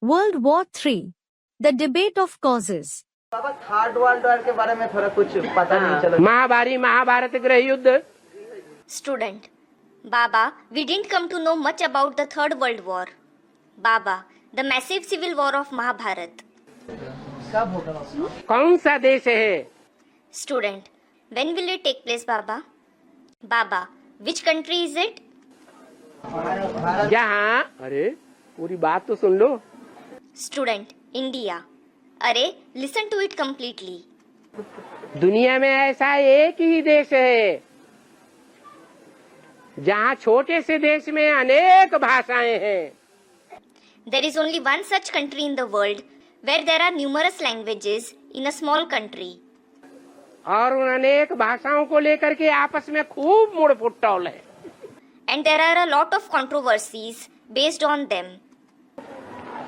World War III, the debate of causes. Baba third world war के बारे में थोड़ा कुछ पता नहीं चला। महाभारत गृह युद्ध। Student, Baba, we didn't come to know much about the Third World War. Baba, the massive civil war of Mahabharat. कब होगा बाबा? कौन सा देश है? Student, when will it take place, Baba? Baba, which country is it? Bharat. जहाँ, अरे पूरी बात तो सुन लो। Student, India. अरे, listen to it completely. दुनिया में ऐसा एक ही देश है जहाँ छोटे से देश में अनेक भाषाएं हैं। There is only one such country in the world where there are numerous languages in a small country. और उन अनेक भाषाओं को लेकर के आपस में खूब मुड़ फुटौल है। And there are a lot of controversies based on them.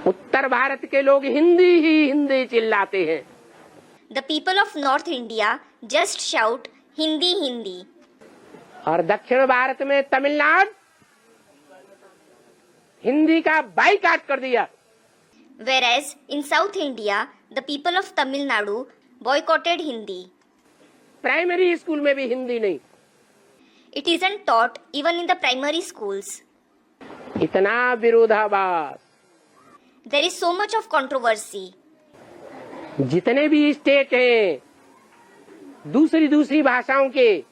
उत्तर भारत के लोग हिंदी ही हिंदी चिल्लाते हैं। The people of North India just shout Hindi, Hindi. और दक्षिण भारत में तमिलनाडु हिंदी का बाइकाट कर दिया। Whereas in South India, the people of Tamil Nadu boycotted Hindi. Primary school में भी हिंदी नहीं। It isn't taught even in the primary schools. इतना विरोधाभास। There is so much of controversy. जितने भी स्टेट हैं दूसरी भाषाओं के,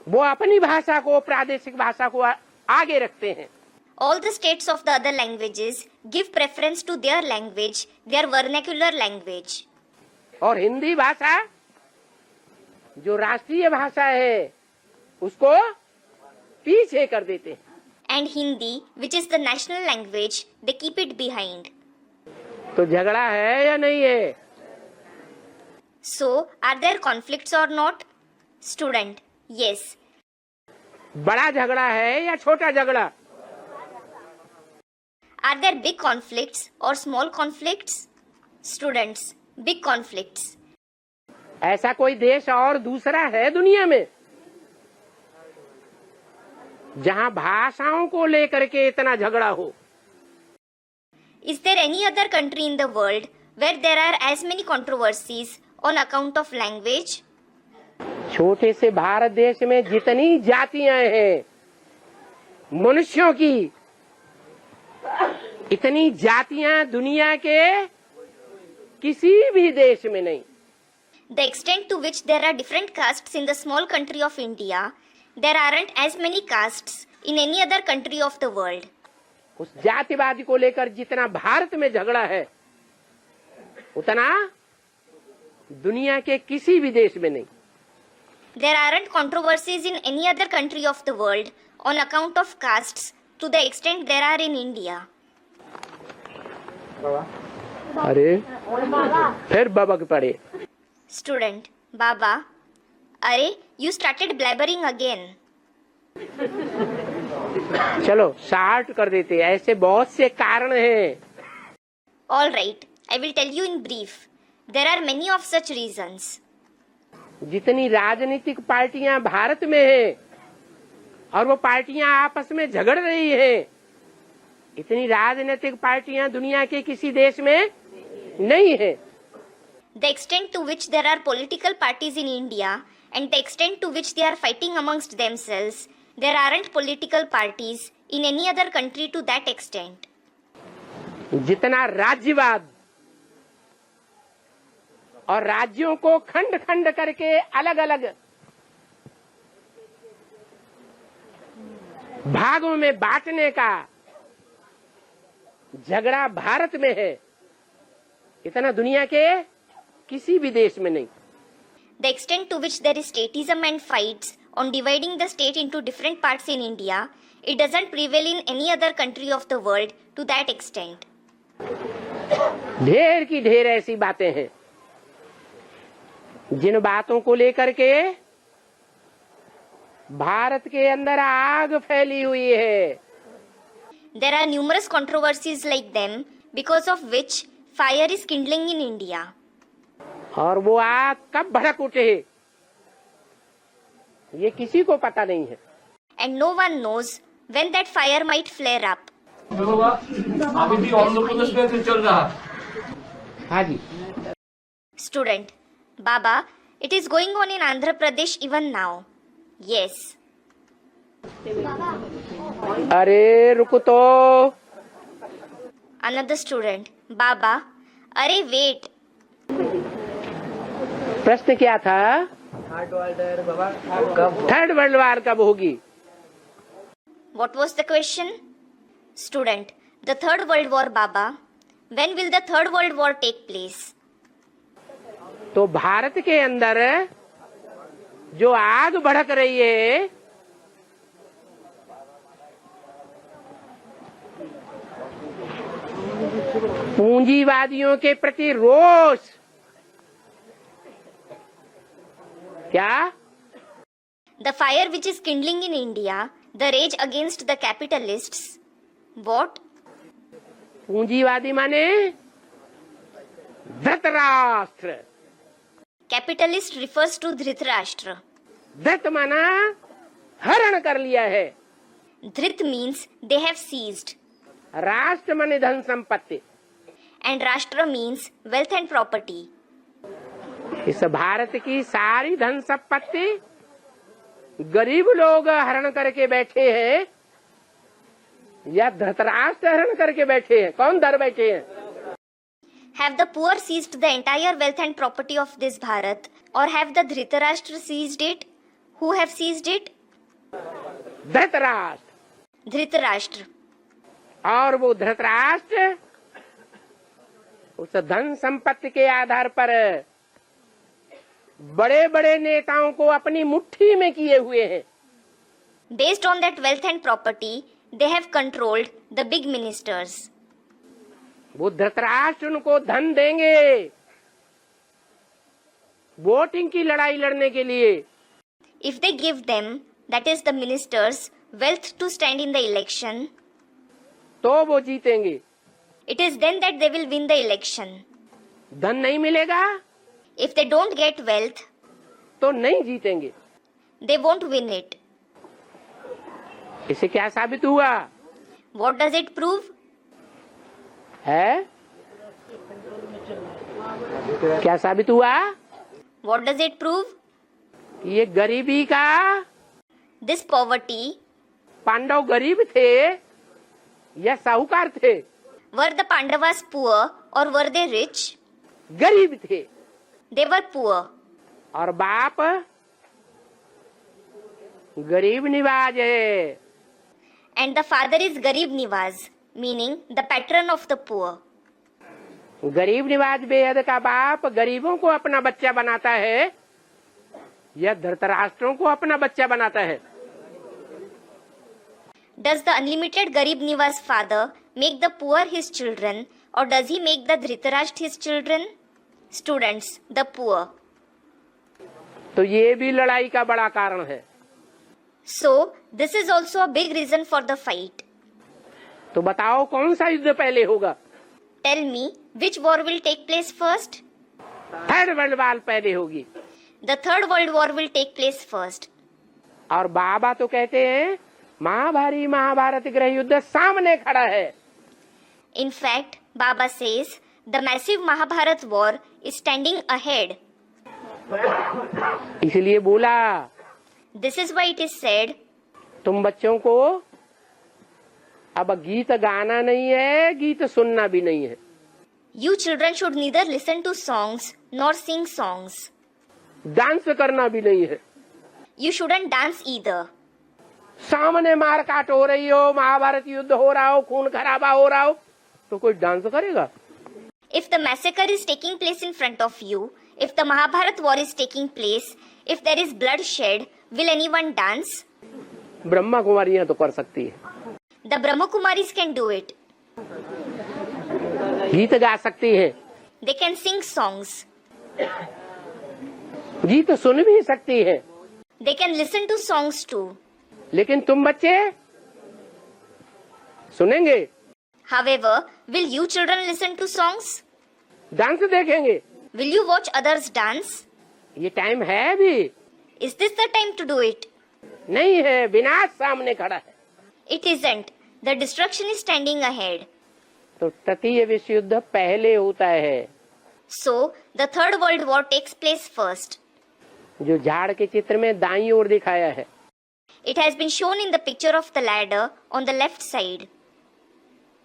वो अपनी भाषा को, प्रादेशिक भाषा को आगे रखते हैं। All the states of the other languages give preference to their language, their vernacular language. और हिंदी भाषा जो राष्ट्रीय भाषा है उसको पीछे कर देते हैं। And Hindi, which is the national language, they keep it behind. तो झगड़ा है या नहीं है? So, are there conflicts or not? Student, yes. बड़ा झगड़ा है या छोटा झगड़ा? Are there big conflicts or small conflicts? Students, big conflicts. ऐसा कोई देश और दूसरा है दुनिया में जहां भाषाओं को लेकर के इतना झगड़ा हो? Is there any other country in the world where there are as many controversies on account of language? छोटे से भारत देश में जितनी जातियां हैं मनुष्यों की, इतनी जातियां दुनिया के किसी भी देश में नहीं। The extent to which there are different castes in the small country of India, there aren't as many castes in any other country of the world. उस जातिवादी को लेकर जितना भारत में झगड़ा है उतना दुनिया के किसी भी देश में नहीं। There aren't controversies in any other country of the world on account of castes to the extent there are in India. अरे फिर बाबा के पड़े। Student, Baba, अरे you started blabbering again. चलो शार्ट कर देते, ऐसे बहुत से कारण हैं। All right, I will tell you in brief. There are many of such reasons. जितनी राजनीतिक पार्टियां भारत में हैं और वो पार्टियां आपस में झगड़ रही हैं, इतनी राजनीतिक पार्टियां दुनिया के किसी देश में नहीं है। The extent to which there are political parties in India and the extent to which they are fighting amongst themselves, there aren't political parties in any other country to that extent. जितना राज्यवाद और राज्यों को खंड खंड करके अलग अलग भागों में बांटने का झगड़ा भारत में है, इतना दुनिया के किसी भी देश में नहीं। The extent to which there is statism and fights on dividing the state into different parts in India, it doesn't prevail in any other country of the world to that extent. ढेर की ढेर ऐसी बातें हैं जिन बातों को लेकर के भारत के अंदर आग फैली हुई है। There are numerous controversies like them because of which fire is kindling in India. और वो आग कब भड़क उठे ये किसी को पता नहीं है। And no one knows when that fire might flare up. बाबा अभी भी आंध्र प्रदेश में चल रहा है। हाँ जी। Student, Baba, it is going on in Andhra Pradesh even now. Yes. अरे रुको तो। Another student, Baba, अरे wait. प्रश्न क्या था? थर्ड वर्ल्ड वॉर बाबा कब? थर्ड वर्ल्ड वार कब होगी? What was the question? Student, the third world war, Baba. When will the third world war take place? तो भारत के अंदर जो आग भड़क रही है, पूंजीवादियों के प्रति रोष, क्या? The fire which is kindling in India, the rage against the capitalists. What? पूंजीवादी माने Dhritarashtra. Capitalist refers to Dhritarashtra. धृत माना हरण कर लिया है, Dhrit means they have seized, राष्ट्र माने धन संपत्ति। and Rashtra means wealth and property. इस भारत की सारी धन संपत्ति गरीब लोग हरण करके बैठे हैं या धृतराष्ट्र हरण करके बैठे हैं? कौन धर बैठे हैं? Have the poor seized the entire wealth and property of this Bharat, or have the Dhritarashtra seized it? Who have seized it? Dhritarashtra. Dhritarashtra. और वो धृतराष्ट्र उस धन संपत्ति के आधार पर बड़े बड़े नेताओं को अपनी मुट्ठी में किए हुए हैं। Based on that wealth and property, they have controlled the big ministers. वो धृतराष्ट्र उनको धन देंगे वोटिंग की लड़ाई लड़ने के लिए। If they give them, that is the ministers, wealth to stand in the election, तो वो जीतेंगे। it is then that they will win the election. धन नहीं मिलेगा If they don't get wealth, तो नहीं जीतेंगे। they won't win it. इसे क्या साबित हुआ What does it prove? है? क्या साबित हुआ? What does it prove? ये गरीबी का, This poverty, पांडव गरीब थे या साहूकार थे? were the Pandavas poor or were they rich? गरीब थे। They were poor. और बाप गरीब निवाज है। And the father is Garib Niwaz, meaning the patron of the poor. गरीब निवाज बेहद का बाप गरीबों को अपना बच्चा बनाता है या धृतराष्ट्रों को अपना बच्चा बनाता है? Does the unlimited Garib Niwaz father make the poor his children, or does he make the Dhritarashtra his children? Students, the poor. तो ये भी लड़ाई का बड़ा कारण है। So, this is also a big reason for the fight. तो बताओ कौन सा युद्ध पहले होगा? Tell me, which war will take place first? Third world war पहले होगी। The third world war will take place first. और बाबा तो कहते हैं महाभारी महाभारत गृह युद्ध सामने खड़ा है। In fact, Baba says, the massive Mahabharat war is standing ahead. इसलिए बोला This is why it is said, तुम बच्चों को अब गीत गाना नहीं है, गीत सुनना भी नहीं है। you children should neither listen to songs nor sing songs. Dance करना भी नहीं है। You shouldn't dance either. सामने मार काट हो रही हो, महाभारत युद्ध हो रहा हो, खून खराबा हो रहा हो, तो कोई डांस करेगा? If the massacre is taking place in front of you, if the Mahabharat war is taking place, if there is bloodshed, will anyone dance? Brahma कुमारियां तो कर सकती है, The Brahma Kumaris can do it. गीत गा सकती है, They can sing songs. गीत सुन भी सकती है। They can listen to songs too. लेकिन तुम बच्चे सुनेंगे, However, will you children listen to songs? Dance देखेंगे? Will you watch others dance? ये टाइम है भी? Is this the time to do it? नहीं है, विनाश सामने खड़ा है। It isn't. The destruction is standing ahead. तो तृतीय विश्व युद्ध पहले होता है। So, the Third World War takes place first. जो झाड़ के चित्र में दाईं ओर दिखाया है। It has been shown in the picture of the ladder on the left side.